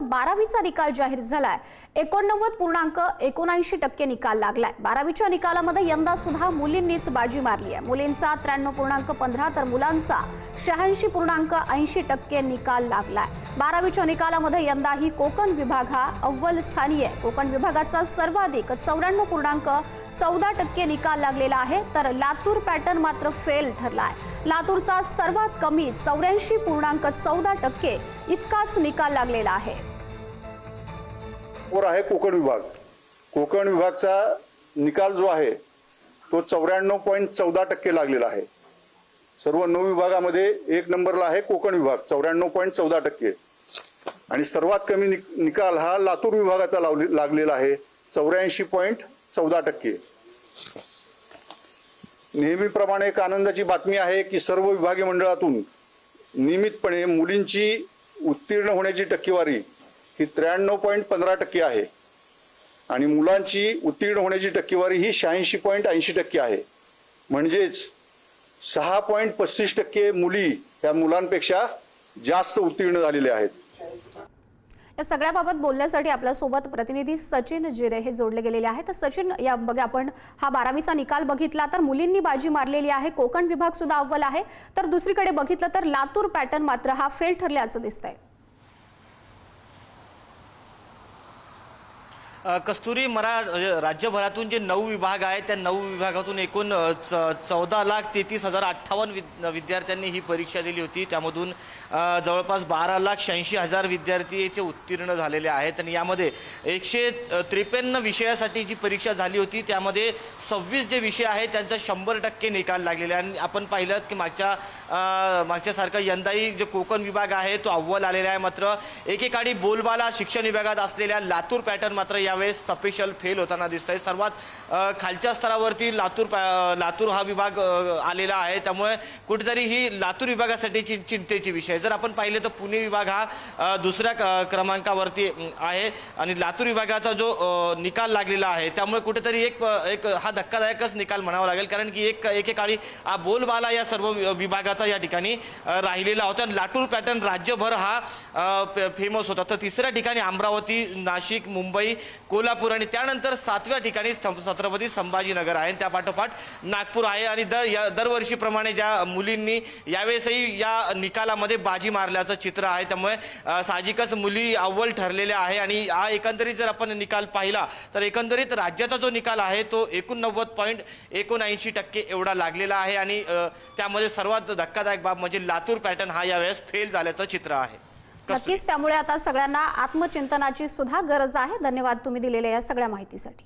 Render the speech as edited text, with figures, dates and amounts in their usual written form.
12वीचा निकाल जाहीर झालाय। 89.79% निकाल लागलाय। 12वीच्या निकालामध्ये यंदा सुद्धा मुलींनीच बाजी मारली आहे। मुलींचा 93.15 तर मुलांचा 86.80% निकाल लागलाय। 12वीच्या निकालामध्ये यंदाही कोकण विभाग हा अव्वल स्थानी आहे। कोकण विभागाचा सर्वाधिक 94.14% निकाल लागलेला आहे, तर लातूर पॅटर्न मात्र फेल ठरलाय। लातूरचा सर्वात कमी 84.14% इतकाच निकाल लागलेला आहे। वर आहे कोकण विभाग। कोकण विभागचा निकाल जो आहे तो 94.14% लागलेला आहे। सर्व 9 विभागामध्ये 1 नंबरला आहे कोकण विभाग 94.14%, आणि सर्वात कमी निकाल हा लातूर विभागाचा लागलेला आहे 84.14%। नेहमीप्रमाणे एक आनंदाची बातमी आहे की सर्व विभागीय मंडळातून नियमितपणे मुलींची उत्तीर्ण होण्याची टक्केवारी ही 93.15% आहे, आणि मुलांची उत्तीर्ण होण्याची टक्केवारी ही 86.80% आहे। म्हणजेच 6.35% मुली या मुलांपेक्षा जास्त उत्तीर्ण झालेले आहेत। या सगळ्याबाबत बोलण्यासाठी आपल्यासोबत प्रतिनिधी सचिन जिरे हे जोडले गेलेले आहेत। तर सचिन, या बघा आपण हा 12वीचा निकाल बघितला तर मुलींनी बाजी मारलेली आहे। कोकण विभाग सुद्धा अव्वल आहे, तर दुसरीकडे बघितलं तर लातूर पॅटर्न मात्र हा फेल ठरल्याचं दिसतंय। कस्तुरी, राज्यभरातून जे 9 विभाग आहेत त्या 9 विभागातून एकूण 14,33,058 विद्यार्थ्यांनी ही परीक्षा दिली होती। त्यामधून जवळपास 12,86,000 विद्यार्थी याचे उत्तीर्ण झालेले आहेत, आणि यामध्ये 153 विषयासाठी जी परीक्षा झाली होती त्यामध्ये 26 जे विषय आहेत त्यांचा 100% निकाल लागलेला आहे। आणि आपण पाहिलं की मागच्यासारखं यंदाही जे कोकण विभाग आहे तो अव्वल आलेला आहे। मात्र एकेकाळी बोलबाला शिक्षण विभागात असलेल्या लातूर पॅटर्न मात्र यावेळेस सपेशल फेल होताना दिसत आहे। सर्वात खालच्या स्तरावरती लातूर हा विभाग आलेला आहे, त्यामुळे कुठेतरी ही लातूर विभागासाठी चिंतेची विषय। जर आपण पाहिले तर पुणे विभाग हा दुसऱ्या क्रमांकावरती आहे, आणि लातूर विभागाचा जो निकाल लागलेला आहे त्यामुळे कुठेतरी एक हा धक्कादायकच निकाल म्हणावा लागेल, कारण की एकेकाळी हा बोलबाला या सर्व विभागाचा या ठिकाणी राहिलेला होता। लातूर पॅटर्न राज्यभर हा फेमस होता। तर तिसऱ्या ठिकाणी अमरावती, नाशिक, मुंबई, कोल्हापूर, आणि त्यानंतर 7व्या ठिकाणी छत्रपती संभाजीनगर आहे। त्या पाठोपाठ नागपूर आहे। आणि दरवर्षीप्रमाणे ज्या मुलींनी यावेळेसही या निकालामध्ये बाजी मारल्याचं चित्र आहे, त्यामुळे साहजिकच मुली अव्वल ठरलेल्या आहे। आणि हा एकंदरीत जर आपण निकाल पाहिला तर एकंदरीत राज्याचा जो निकाल आहे तो 89.79% एवढा लागलेला आहे, आणि त्यामध्ये सर्वात धक्कादायक बाब म्हणजे लातूर पॅटर्न हा यावेळेस फेल झाल्याचं चित्र आहे। नक्कीच, त्यामुळे आता सगळ्यांना आत्मचिंतनाची सुद्धा गरज आहे। धन्यवाद तुम्ही दिलेल्या या सगळ्या माहितीसाठी।